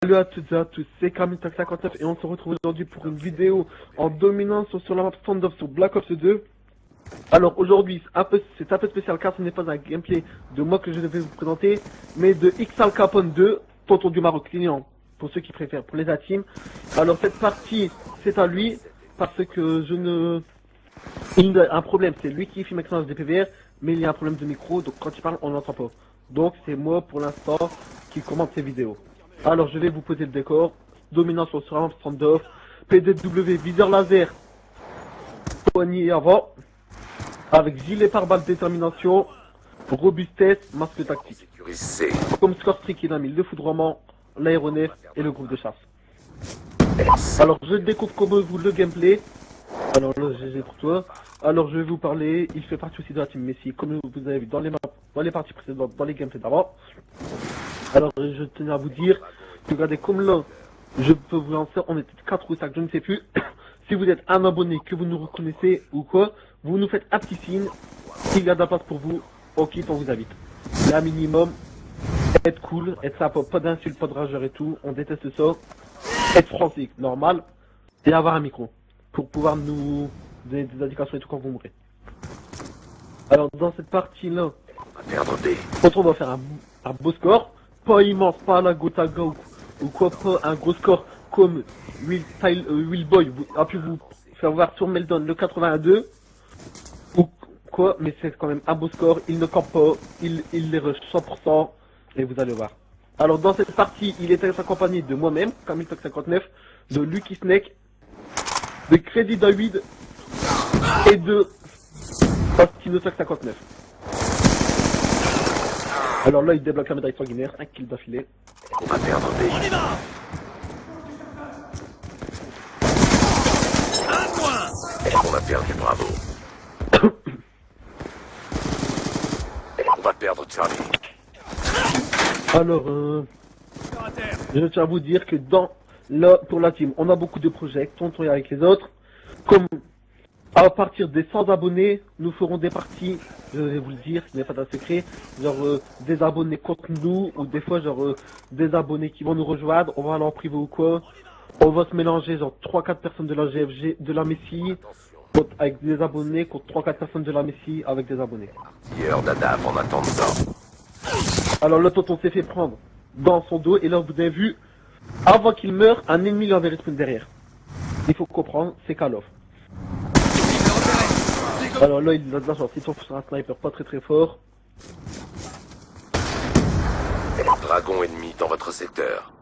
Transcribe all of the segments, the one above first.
Salut à toutes et à tous, c'est Camille59 et on se retrouve aujourd'hui pour une vidéo en dominance sur la map Standoff sur Black Ops 2. Alors aujourd'hui, c'est un peu spécial car ce n'est pas un gameplay de moi que je vais vous présenter, mais de X Al Capone 2, tonton du Maroc client, pour ceux qui préfèrent, pour les team. Alors cette partie, c'est à lui, parce que il a un problème, c'est lui qui filme avec des PVR, mais il y a un problème de micro, donc quand il parle, on n'entend pas. Donc c'est moi pour l'instant qui commande ces vidéos. Alors je vais vous poser le décor, dominance sur un standoff, PDW, viseur laser, poignée avant, avec gilet pare-balles détermination, robustesse, masque tactique. Comme score strict, il a mis le foudroiement, l'aéronef et le groupe de chasse. Alors je découvre comme vous le gameplay. Alors là GG pour toi. Alors je vais vous parler, il fait partie aussi de la team Messi, comme vous avez vu dans les maps, dans les parties précédentes, dans les gameplays d'avant. Alors je tenais à vous dire, regardez comme là, je peux vous lancer, on était 4 ou 5, je ne sais plus. Si vous êtes un abonné, que vous nous reconnaissez ou quoi, vous nous faites un petit signe, s'il y a de la place pour vous, on quitte, on vous invite. Mais un minimum, être cool, être sympa, pas d'insultes, pas de rageur et tout, on déteste ça. Être français, normal, et avoir un micro, pour pouvoir nous donner des indications et tout quand vous mourrez. Alors dans cette partie-là, on va faire un beau score, pas immense, pas à la Gotaga ou quoi, pas un gros score comme Will Boy a pu vous faire voir sur Meldon le 82 ou quoi, mais c'est quand même un beau score, il ne campe pas, il les rush 100% et vous allez voir. Alors dans cette partie, il est accompagné de moi-même, Camille59, de Lucky Snake, de Crédit David et de Pastino 59. Alors là, il débloque la médaille sanguinaire, un kill d'affilée. On va perdre des... On y va. Un point. On a perdu, bravo. On va perdre Charlie. Alors, je tiens à vous dire que là, pour la team, on a beaucoup de projets, tonton et avec les autres. Comme à partir des 100 abonnés, nous ferons des parties, je vais vous le dire, ce n'est pas un secret, genre des abonnés contre nous, ou des fois genre des abonnés qui vont nous rejoindre, on va aller en privé ou quoi. On va se mélanger genre 3-4 personnes de la GFG, de la Messi, avec des abonnés, contre 3-4 personnes de la Messi avec des abonnés. Hier d'Adaf en attendant. Alors le tonton s'est fait prendre dans son dos, et là vous avez vu, avant qu'il meure, un ennemi lui avait respawn derrière. Il faut comprendre, c'est Call of. Alors là, il a de la chance, il tombe sur un sniper pas très fort. Dragon ennemi dans votre secteur.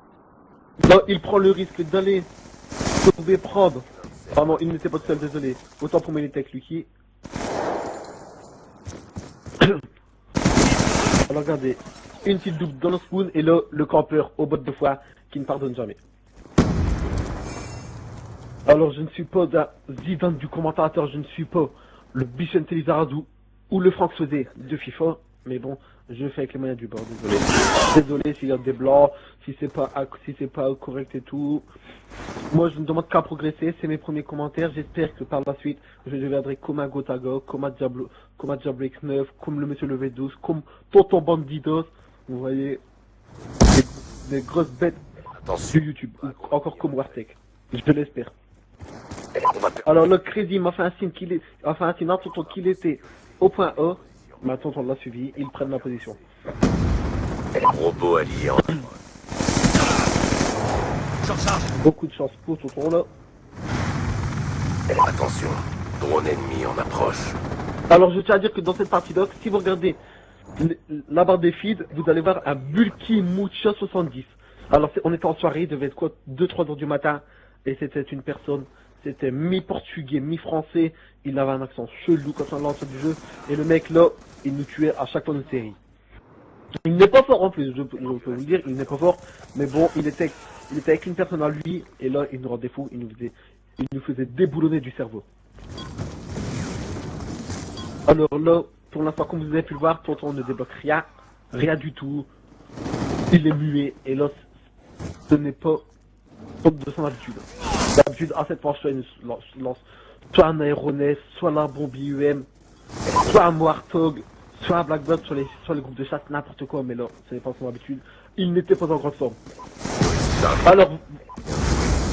Là, il prend le risque d'aller sauver, prendre. Ah non, il n'était pas seul, désolé. Autant pour moi, il était avec Lucky. Alors regardez, une petite double dans le spawn, et là, le campeur au bot de foie qui ne pardonne jamais. Alors je ne suis pas un Zidane du commentateur, je ne suis pas le Bichente Lizarazu ou le Franck Sodé de FIFA, mais bon, je fais avec les moyens du bord, désolé. Désolé s'il y a des blancs, si c'est pas correct et tout. Moi je ne demande qu'à progresser, c'est mes premiers commentaires, j'espère que par la suite je deviendrai comme un Gotaga, comme un Diablo X9, comme le Monsieur le V12, comme Tonton Bandidos, vous voyez, des grosses bêtes Attention. de YouTube, ou encore comme Wartech, je l'espère. Alors le crédit m'a fait un signe tonton qu'il était au point A. Maintenant on l'a suivi, ils prennent la position. Robot allié en... Beaucoup de chance pour tonton là. Attention, drone ennemi en approche. Alors je tiens à dire que dans cette partie là, si vous regardez la barre des feeds, vous allez voir un Bulky Mucha 70. Alors on était en soirée, il devait être quoi, 2-3 heures du matin, et c'était une personne. C'était mi-portugais, mi-français, il avait un accent chelou quand on lance du jeu, et le mec là, il nous tuait à chaque fois de série. Il n'est pas fort en plus, je peux vous le dire, il n'est pas fort, mais bon, il était avec une personne à lui, et là, il nous rendait fou, il nous faisait déboulonner du cerveau. Alors là, pour l'instant, comme vous avez pu le voir, tonton ne débloque rien du tout, il est muet, et là, ce n'est pas de son habitude. D'habitude, à cette fois, soit il lance soit un aéronef, soit la bombe IUM, soit un Warthog, soit un Black Dot sur les groupes de chasse, n'importe quoi, mais là, ce n'est pas son habitude. Il n'était pas en grande forme. Alors,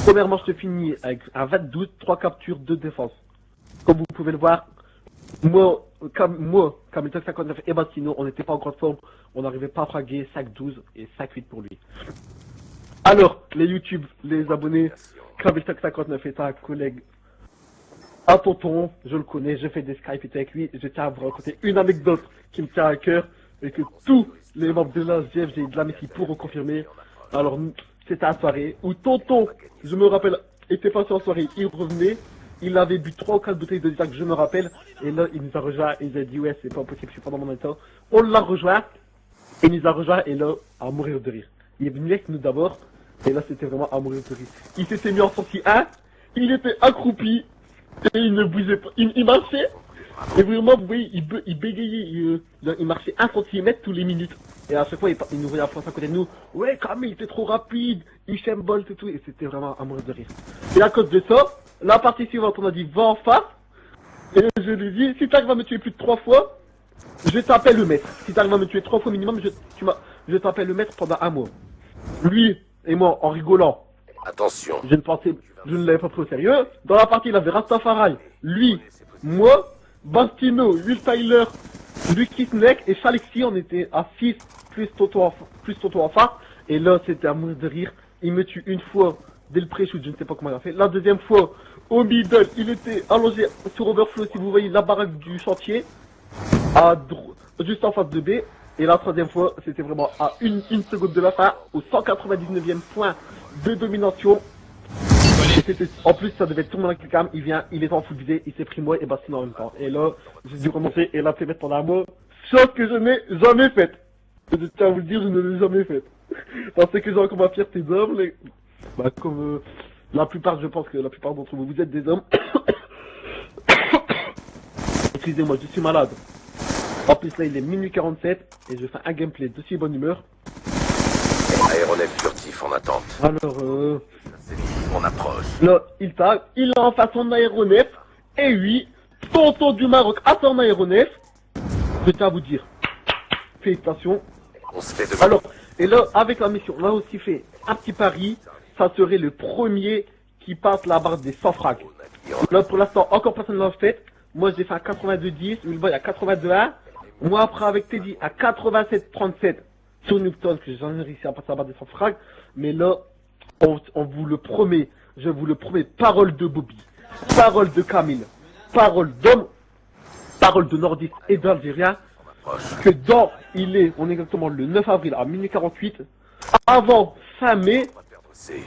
premièrement, je te finis avec un 22, 3 captures, 2 défenses. Comme vous pouvez le voir, moi, Kamiltok 59 et Bastino, on n'était pas en grande forme, on n'arrivait pas à fraguer 5-12 et 5-8 pour lui. Alors, les YouTube, les abonnés, Kamiltok 59 est un collègue, un tonton, je le connais, je fais des Skype avec lui, je tiens à vous raconter une anecdote qui me tient à cœur et que tous les membres de l'ASGF, j'ai de l'amitié pour confirmer. Alors, c'était à la soirée où tonton, je me rappelle, était passé en soirée, il revenait, il avait bu 3 ou 4 bouteilles de Jack, je me rappelle, et là, il nous a rejoint, il nous a dit, ouais, c'est pas possible, je suis pas dans mon état. On l'a rejoint, il nous a rejoint, et là, à mourir de rire. Il est venu avec nous d'abord, et là, c'était vraiment à mourir de rire. Il s'était mis en sortie 1, il était accroupi, et il ne bougeait pas, il marchait, et vraiment, vous voyez, il bégayait, il marchait 1 centimètre tous les minutes. Et à chaque fois, il nous voyait à France à côté de nous. Ouais, Camille, t'es trop rapide, Hichem Bolt et tout. Et c'était vraiment un mourir de rire. Et à cause de ça, la partie suivante, on a dit, va en face. Et je lui dis, si t'arrives à me tuer plus de 3 fois, je t'appelle le maître. Si t'arrives à me tuer 3 fois minimum, je t'appelle le maître pendant 1 mois. Lui et moi, en rigolant, Attention. je ne l'avais pas pris au sérieux. Dans la partie, il avait Rastafari, lui, moi, Bastino, Will Tyler, Lucky Snake et Chalexi, on était à 6 plus Toto en face. Et là, c'était à mourir de rire. Il me tue une fois dès le pré-shoot, je ne sais pas comment il a fait. La deuxième fois, au middle, il était allongé sur Overflow, si vous voyez la baraque du chantier, juste en face de B. Et la troisième fois, c'était vraiment à une seconde de la fin, au 199e point de domination. Et en plus, ça devait être tout le monde avec le cam. Il est en full visée, il s'est pris moi et Bastino en même temps. Et là, j'ai dû remonter et la fait mettre pendant un mois. Chose que je n'ai jamais faite. Je tiens à vous le dire, je ne l'ai jamais faite. Parce que j'ai encore ma fierté d'homme. Comme la plupart, je pense que la plupart d'entre vous, vous êtes des hommes. Excusez-moi, je suis malade. En plus, là, il est minuit 47 et je fais un gameplay de si bonne humeur. Aéronef furtif en attente. Alors, On approche. là, il a en face son aéronef. Et oui, tonton du Maroc a son aéronef. Je tiens à vous dire, félicitations. On se fait de... Alors, et là, avec la mission, on a aussi fait un petit pari. Ça serait le premier qui passe la barre des 100 frags. Là, pour l'instant, encore personne ne l'a fait. Moi, j'ai fait à 82-10. Willboy à 82-1. Moi, après, avec Teddy, à 87-37 sur Newton, que j'ai jamais réussi à passer la barre des 100 frags. Mais là, on vous le promet. Je vous le promets. Parole de Bobby. Parole de Camille. Parole d'homme. Parole de Nordiste et d'Algérien. Que on est exactement le 9 avril à minuit 48. Avant fin mai.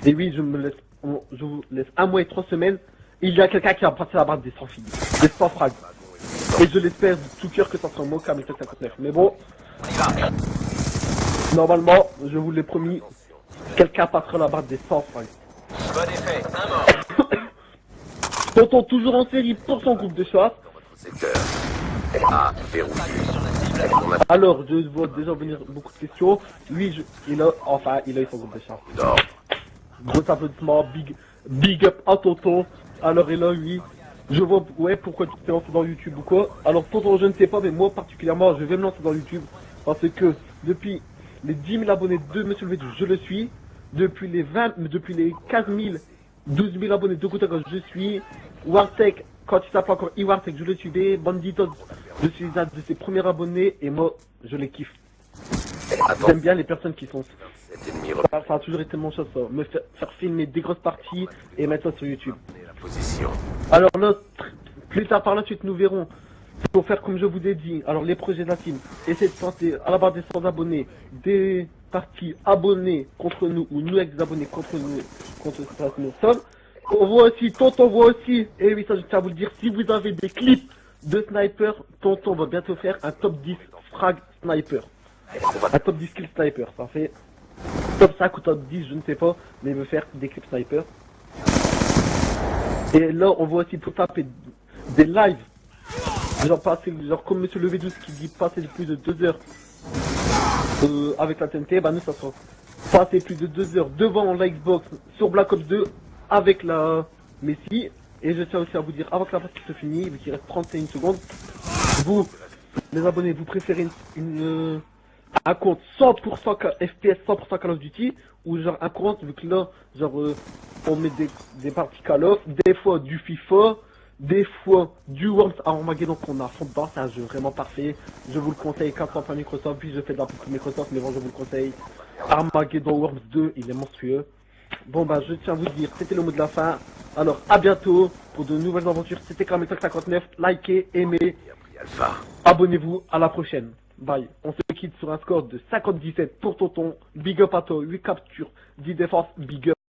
Et oui, je vous laisse 1 mois et 3 semaines. Il y a quelqu'un qui a passé la barre des 100 filles. Des 100 frags. Et je l'espère de tout cœur que ça sera moi, Kamiltok 59. Mais bon. Normalement, je vous l'ai promis. Quelqu'un passera la barre des 100 frags. Bon effet, un mort. Tonton toujours en série pour son groupe de chasse. Secteur. A verrouillé. Alors, je vois déjà venir beaucoup de questions. Lui, il a eu son groupe de chasse. Dors. Gros applaudissements, big up à tonton. Alors, et là, oui, je vois, ouais, pourquoi tu t'es lancé dans YouTube ou quoi. Alors, tonton, je ne sais pas, mais moi, particulièrement, je vais me lancer dans YouTube. Parce que, depuis les 10 000 abonnés de Monsieur le Védou, je le suis. Depuis les 15 000, 12 000 abonnés de Gouta, je suis. Wartech, quand il s'appelle encore Wartech, je le suivais. Banditos, je suis un de ses premiers abonnés, et moi, je les kiffe. J'aime bien les personnes qui sont... Cet ennemi Ça a toujours été mon chose, ça. Me faire filmer des grosses parties et mettre ça sur YouTube. la position. Alors là, plus tard par la suite, nous verrons. Pour faire comme je vous ai dit, alors les projets de la team, essayer de tenter à la barre des 100 abonnés, des parties abonnés contre nous, ou nous avec des abonnés contre nous, contre nous sommes. On voit aussi, tonton voit aussi, et oui, ça je tiens à vous le dire, si vous avez des clips de sniper, tonton va bientôt faire un top 10 frag sniper. Un top 10 kill sniper, ça fait top 5 ou top 10, je ne sais pas, mais il veut faire des clips sniper. Et là, on voit aussi pour taper des lives. Genre comme Monsieur le V12 qui dit passer plus de 2 heures avec la TNT, bah nous ça sera passer plus de 2 heures devant la Xbox sur Black Ops 2 avec la Messi. Et je tiens aussi à vous dire, avant que la partie se finisse, vu qu'il reste 31 secondes, vous, les abonnés, vous préférez une un compte 100% FPS, 100% Call of Duty, ou genre un compte, vu que là, genre, on met des parties Call of, des fois du FIFA, des fois du Worms Armageddon qu'on a à fond dedans, c'est un jeu vraiment parfait. Je vous le conseille, 400 par Microsoft, puis je fais de la pub pour Microsoft, mais bon, je vous le conseille. Armageddon Worms 2, il est monstrueux. Bon bah, je tiens à vous dire, c'était le mot de la fin. Alors, à bientôt pour de nouvelles aventures. C'était Kametalk 59, likez, aimez, Alpha. abonnez-vous, à la prochaine. Bye. On se quitte sur un score de 57 pour Tonton. Big up à toi, 8 captures, 10 défenses, big up.